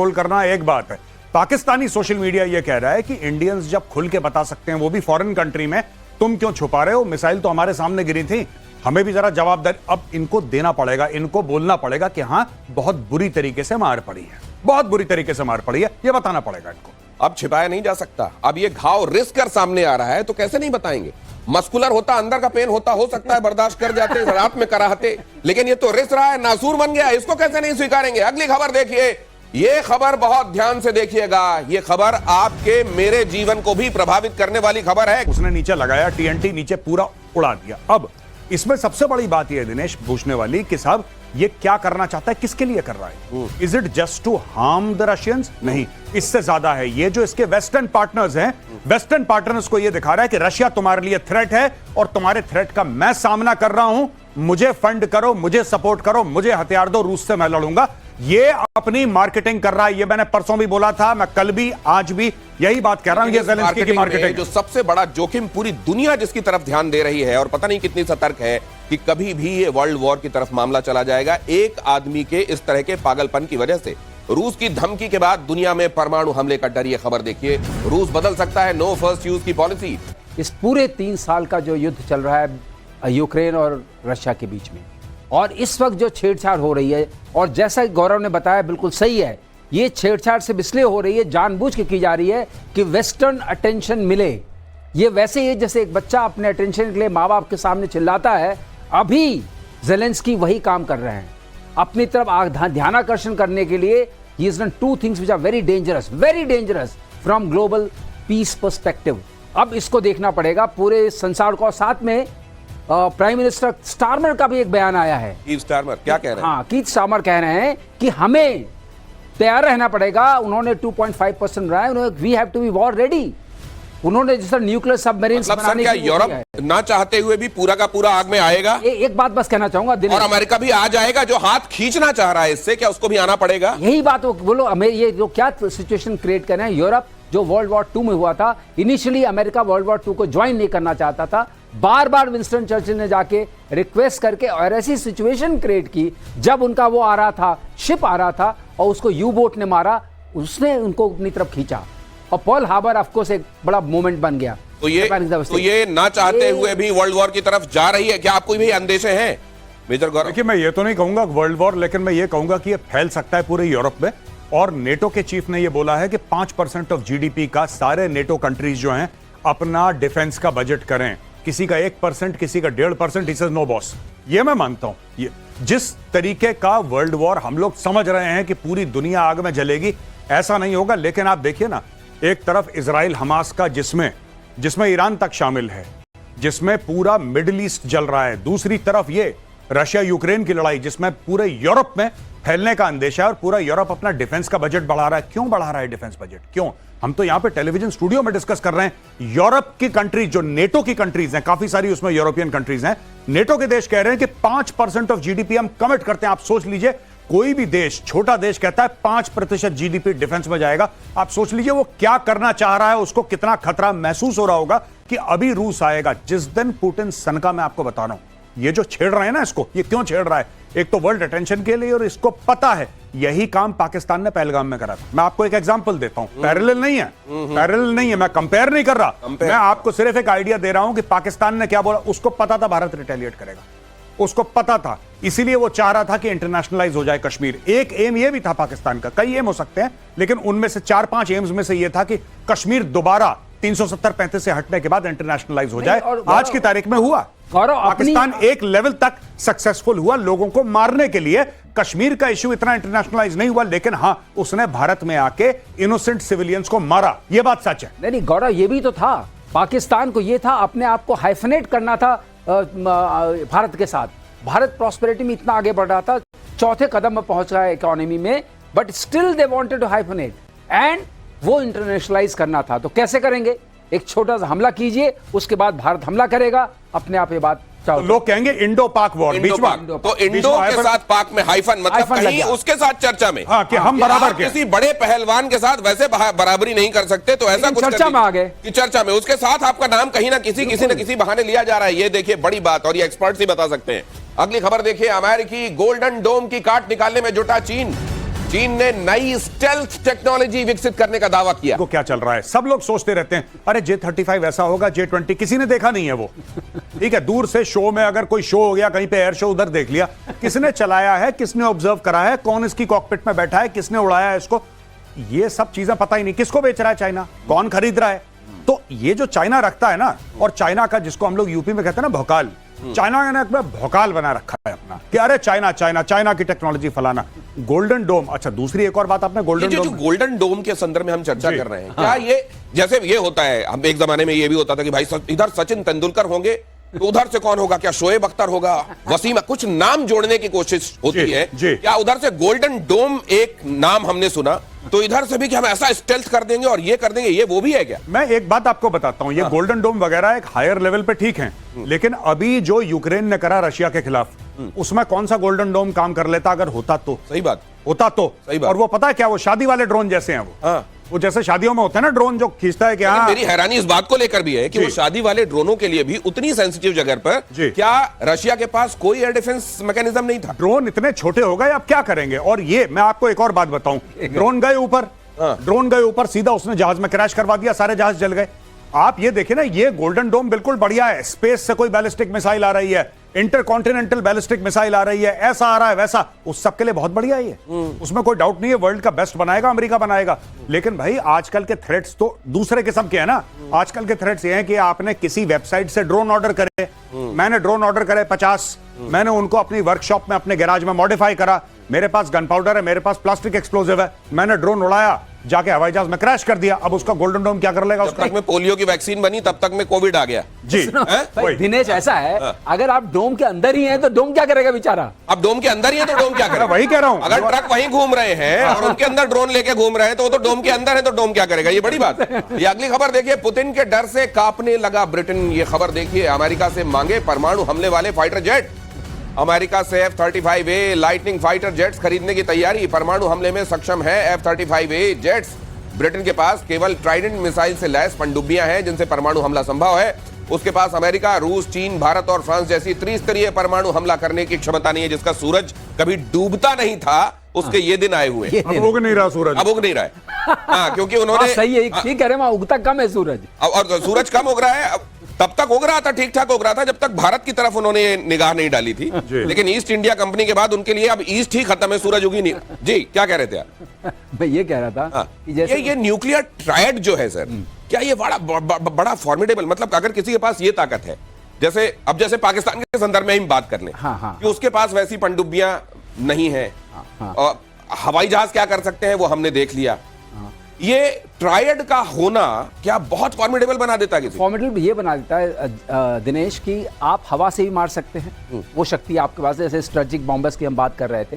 Control करना एक बात है, पाकिस्तानी सोशल मीडिया यह कह रहा है कि इंडियंस जब खुल के बता सकते हैं, वो भी फॉरेन कंट्री में, तुम क्यों छुपा रहे हो? मिसाइल तो हमारे सामने गिरी थी, हमें भी जरा जवाबदारी अब इनको देना पड़ेगा, इनको बोलना पड़ेगा कि हां बहुत बुरी तरीके से मार पड़ी है, बहुत बुरी तरीके से मार पड़ी है, यह बताना पड़ेगा इनको। अब छिपाया नहीं जा सकता, अब ये घाव रिस्क कर सामने आ रहा है तो कैसे नहीं बताएंगे। मस्कुलर होता, अंदर का पेन होता, हो सकता है बर्दाश्त कर जाते, रात में कराहते, लेकिन ये तो रिस्क रहा है, नासूर बन गया, इसको कैसे नहीं स्वीकारेंगे। अगली खबर देखिए, ये खबर बहुत ध्यान से देखिएगा, ये खबर आपके मेरे जीवन को भी प्रभावित करने वाली खबर है। उसने नीचे लगाया टीएनटी, नीचे पूरा उड़ा दिया। अब इसमें सबसे बड़ी बात यह दिनेश पूछने वाली कि साहब ये क्या करना चाहता है, किसके लिए कर रहा है? Is it just to harm the Russians? नहीं, इससे ज्यादा है। ये जो इसके वेस्टर्न पार्टनर्स हैं, वेस्टर्न पार्टनर्स को यह दिखा रहा है कि रशिया तुम्हारे लिए थ्रेट है और तुम्हारे थ्रेट का मैं सामना कर रहा हूं, मुझे फंड करो, मुझे सपोर्ट करो, मुझे हथियार दो, रूस से मैं लड़ूंगा। ये अपनी मार्केटिंग कर रहा है। ये मैंने परसों भी बोला था, मैं कल भी आज भी यही बात कह रहा हूं। ये ज़ेलेंस्की की मार्केटिंग जो सबसे बड़ा जोखिम पूरी दुनिया जिसकी तरफ ध्यान दे रही है और पता नहीं कितनी सतर्क है कि कभी भी ये वर्ल्ड वॉर की तरफ मामला चला जाएगा एक आदमी के इस तरह के पागलपन की वजह से। रूस की धमकी के बाद दुनिया में परमाणु हमले का डर। ये खबर देखिए, रूस बदल सकता है नो फर्स्ट यूज की पॉलिसी। इस पूरे 3 साल का जो युद्ध चल रहा है यूक्रेन और रशिया के बीच में, और इस वक्त जो छेड़छाड़ हो रही है, और जैसा गौरव ने बताया बिल्कुल सही है, ये छेड़छाड़ से इसलिए हो रही है, जानबूझ के की जा रही है कि वेस्टर्न अटेंशन मिले। ये वैसे ही जैसे एक बच्चा अपने अटेंशन के लिए माँ बाप के सामने चिल्लाता है, अभी ज़ेलेंस्की वही काम कर रहे हैं। अपनी तरफ ध्यानाकर्षण करने के लिए he is done 2 things which are very dangerous from global peace perspective. अब इसको देखना पड़ेगा पूरे संसार को। साथ में प्राइम मिनिस्टर स्टारमर का भी एक बयान आया है। कीथ स्टारमर क्या कह रहे हैं? हाँ, कीथ स्टारमर कह रहे हैं कि हमें तैयार रहना पड़ेगा। उन्होंने 2.5% रहा है, उन्होंने we have to be war ready. उन्होंने जिस तरह न्यूक्लियर सबमरीन बनाने की यूरोप ना चाहते हुए भी पूरा का पूरा आग में आएगा। एक बात बस कहना चाहूंगा, और अमेरिका भी आ जाएगा जो हाथ खींचना चाह रहा है इससे, क्या उसको भी आना पड़ेगा? यही बात बोलो। ये जो क्या सिचुएशन क्रिएट कर रहे हैं, यूरोप जो वर्ल्ड वॉर 2 में हुआ था, इनिशियली अमेरिका वर्ल्ड वॉर 2 को ज्वाइन नहीं करना चाहता था। बार बार विंस्टन चर्चिल ने जाके रिक्वेस्ट करके और ऐसी सिचुएशन क्रिएट की, जब उनका वो आ रहा था, शिप आ रहा था और उसको यू बोट ने मारा, उसने उनको अपनी तरफ खींचा और पर्ल हार्बर ऑफ कोर्स एक बड़ा मोमेंट बन गया। तो ये ना चाहते हुए भी वर्ल्ड वॉर की तरफ जा रही है। क्या आपको भी अंदेशे हैं मेजर गौरव? देखिए, मैं ये तो नहीं कहूंगा वर्ल्ड वॉर, लेकिन मैं ये कहूंगा कि ये फैल सकता है पूरे यूरोप में। और नेटो के चीफ ने ये बोला है कि 5% ऑफ जीडीपी का सारे नेटो कंट्रीज जो हैं अपना डिफेंस का बजट करें। किसी का 1%, किसी का 1.5%, ही सेज नो बॉस। ये मैं मानता हूं। ये जिस तरीके का वर्ल्ड वॉर हम लोग समझ रहे हैं कि पूरी दुनिया आग में जलेगी, ऐसा नहीं होगा। लेकिन आप देखिए ना, एक तरफ इजराइल हमास का जिसमें ईरान तक शामिल है, जिसमें पूरा मिडिल ईस्ट जल रहा है। दूसरी तरफ ये रशिया यूक्रेन की लड़ाई, जिसमें पूरे यूरोप में फैलने का अंदेशा है और पूरा यूरोप अपना डिफेंस का बजट बढ़ा रहा है। क्यों बढ़ा रहा है डिफेंस बजट? क्यों? हम तो यहां पे टेलीविजन स्टूडियो में डिस्कस कर रहे हैं। यूरोप की कंट्रीज जो नेटो की कंट्रीज हैं, काफी सारी उसमें यूरोपियन कंट्रीज हैं, नेटो के देश कह रहे हैं कि 5% ऑफ जीडीपी हम कमिट करते हैं। आप सोच लीजिए, कोई भी देश, छोटा देश कहता है 5% जीडीपी डिफेंस में जाएगा। आप सोच लीजिए वो क्या करना चाह रहा है, उसको कितना खतरा महसूस हो रहा होगा कि अभी रूस आएगा। जिस दिन पुतिन सनका, मैं आपको बता रहा हूं, ये जो छेड़ रहे हैं ना, इसको ये क्यों छेड़ रहा है? एक तो वर्ल्ड अटेंशन के लिए, और इसको पता है यही काम पाकिस्तान ने पहलगाम में करा था। मैं आपको एक एग्जांपल देता हूं, पैरेलल नहीं है, मैं कंपेयर नहीं कर रहा, मैं आपको सिर्फ एक आइडिया दे रहा हूं कि पाकिस्तान ने क्या बोला। उसको पता था भारत रिटेलिएट करेगा, उसको पता था, इसीलिए वो चाह रहा था कि इंटरनेशनलाइज हो जाए कश्मीर। एक एम ये भी था पाकिस्तान का, कई एम हो सकते हैं, लेकिन उनमें से 4-5 एम्स में से ये था कि कश्मीर दोबारा 370-35 से हटने के बाद इंटरनेशनलाइज हो जाए। आज की तारीख में हुआ। पाकिस्तान एक लेवल तक सक्सेसफुल हुआ लोगों को मारने के लिए। कश्मीर का इश्यू इतना इंटरनेशनलाइज नहीं हुआ, लेकिन हां, उसने भारत में आके इनोसेंट सिविलियंस को मारा। यह बात सच है। नहीं गौरव, ये भी तो था, पाकिस्तान को ये था अपने आप को हाइफनेट करना था भारत के साथ। भारत प्रॉस्पेरिटी में इतना आगे बढ़ रहा था, 4थे कदम में पहुंच रहा है इकोनॉमी में, but still they wanted to hyphenate and वो इंटरनेशनलाइज करना था। तो कैसे करेंगे? एक छोटा सा हमला कीजिए, उसके बाद भारत हमला करेगा, अपने आप ये बात तो लोग कहेंगे इंडो पाक वॉर, बीच में तो इंडो के साथ पाक में हाइफन, मतलब कहीं उसके साथ चर्चा में, हाँ, कि हम बराबर के किसी बड़े पहलवान के साथ वैसे बराबरी नहीं कर सकते, तो ऐसा कुछ चर्चा में आ गए कि चर्चा में उसके साथ आपका नाम कहीं ना किसी बहाने लिया जा रहा है। ये देखिए बड़ी बात, और ये एक्सपर्ट्स ही बता सकते हैं। अगली खबर देखिए, अमेरिकी गोल्डन डोम की काट निकालने में जुटा चीन। चीन ने नई स्टेल्थ टेक्नोलॉजी विकसित करने का दावा किया। को क्या चल रहा है, सब लोग सोचते रहते हैं अरे J-35 ऐसा होगा, J-20 किसी ने देखा नहीं है वो। ठीक है, दूर से शो में अगर कोई शो हो गया कहीं पे एयर शो, उधर देख लिया। किसने चलाया है, किसने ऑब्जर्व करा है, कौन इसकी कॉकपिट में बैठा है, किसने उड़ाया है इसको, ये सब चीजें पता ही नहीं। किसको बेच रहा है चाइना, कौन खरीद रहा है। तो ये जो चाइना रखता है ना, और चाइना का जिसको हम लोग यूपी में कहते हैं ना भौकाल, चाइना ने भौकाल बना रखा है अपना कि अरे चाइना चाइना चाइना की टेक्नोलॉजी फलाना। गोल्डन डोम, अच्छा दूसरी एक और बात आपने गोल्डन जो डोम, गोल्डन डोम के संदर्भ में हम चर्चा कर रहे हैं, क्या ये जैसे ये होता है, हम एक जमाने में ये भी होता था कि भाई इधर सचिन तेंदुलकर होंगे तो उधर से कौन होगा, क्या शोएब अख्तर होगा, वसीम, कुछ नाम जोड़ने की कोशिश होती है। क्या उधर से गोल्डन डोम एक नाम हमने सुना, तो इधर से भी कि हम ऐसा स्टेल्थ कर देंगे और ये कर देंगे, ये वो भी है क्या? मैं एक बात आपको बताता हूं, ये गोल्डन डोम वगैरह एक हायर लेवल पे ठीक है, लेकिन अभी जो यूक्रेन ने करा रशिया के खिलाफ, उसमें कौन सा गोल्डन डोम काम कर लेता अगर होता तो? सही बात, होता तो सही बात। और वो पता है क्या, वो शादी वाले ड्रोन जैसे हैं वो जैसे शादियों में होते हैं ना ड्रोन जो खींचता है कि हाँ। मेरी हैरानी इस बात को लेकर भी है कि वो शादी वाले ड्रोनों के लिए भी उतनी सेंसिटिव जगह पर क्या रशिया के पास कोई एयर डिफेंस मैकेनिज्म नहीं था? ड्रोन इतने छोटे हो गए, अब क्या करेंगे। और ये मैं आपको एक और बात बताऊं, ड्रोन गए ऊपर, ड्रोन गए ऊपर, सीधा उसने जहाज में क्रैश करवा दिया, सारे जहाज जल गए। आप ये देखिए ना, ये गोल्डन डोम बिल्कुल बढ़िया है। स्पेस से कोई बैलिस्टिक मिसाइल आ रही है, इंटरकॉन्टिनेंटल बैलिस्टिक मिसाइल आ रही है, ऐसा आ रहा है वैसा, उस सब के लिए बहुत बढ़िया है ये, उसमें कोई डाउट नहीं है। वर्ल्ड का बेस्ट बनाएगा, अमेरिका बनाएगा। लेकिन भाई आजकल के थ्रेट्स तो दूसरे किस्म के हैं ना। आजकल के थ्रेट्स ये हैं कि आपने किसी वेबसाइट से ड्रोन ऑर्डर करे, मैंने ड्रोन ऑर्डर करे 50, मैंने उनको अपनी वर्कशॉप में अपने गैराज में मॉडिफाई करा, मेरे पास गन पाउडर है, मेरे पास प्लास्टिक एक्सप्लोजिव है, मैंने ड्रोन उड़ाया, जाके हवाई जहाज में क्रैश कर दिया। अब उसका गोल्डन डोम क्या कर लेगा? जब तक में पोलियो की वैक्सीन बनी तब तक में कोविड आ गया जी। दिनेश ऐसा है, अगर आप डोम के अंदर ही हैं तो डोम क्या करेगा बेचारा? अब डोम के अंदर ही है तो डोम क्या करेगा? वही कह रहा हूं, अगर ट्रक वहीं घूम रहे हैं और उनके अंदर ड्रोन लेके घूम रहे हैं तो वो तो डोम के अंदर है, तो डोम क्या करेगा? ये बड़ी बात है। ये अगली खबर देखिए, पुतिन के डर से कांपने लगा ब्रिटेन। ये खबर देखिए, अमेरिका से मांगे परमाणु हमले वाले फाइटर जेट। अमेरिका से F-35A लाइटनिंग फाइटर जेट्स खरीदने की तैयारी, परमाणु हमले में सक्षम है F-35A जेट्स। ब्रिटेन के पास केवल ट्राइडेंट मिसाइल से लैस पनडुब्बियां हैं जिनसे परमाणु हमला संभव है। उसके पास अमेरिका, रूस, चीन, भारत और फ्रांस जैसी त्रिस्तरीय परमाणु हमला करने की क्षमता नहीं है, जिसका सूरज कभी डूबता नहीं था, उसके ये दिन आए हुए हैं। अब उग नहीं रहा सूरज, अब उग नहीं रहा है। हाँ, क्योंकि उन्होंने सही है, ठीक कह रहे हैं, उगता कम है सूरज, और सूरज कम उग रहा है। तब तक उग रहा था, ठीक ठाक उग रहा था, जब तक भारत की तरफ उन्होंने निगाह नहीं डाली थी। लेकिन ईस्ट इंडिया कंपनी के बाद उनके लिए अब ईस्ट ही खत्म है, सूरज उगी नहीं। जी क्या कह रहे थे आप? मैं ये कह रहा था कि जैसे ये न्यूक्लियर ट्रायड जो है सर, क्या ये बड़ा फॉर्मिडेबल, मतलब अगर किसी के पास ये ताकत है, जैसे पाकिस्तान के संदर्भ में हम बात कर लें कि उसके पास वैसी पनडुब्बियां नहीं है, और हवाई जहाज क्या कर सकते हैं वो हमने देख लिया। ये ट्रायड का होना क्या बहुत फॉर्मिडेबल बना देता है? फॉर्मिडेबल ये बना देता है दिनेश, कि आप हवा से भी मार सकते हैं, वो शक्ति आपके पास है। जैसे स्ट्रेटेजिक बॉम्बर्स की हम बात कर रहे थे,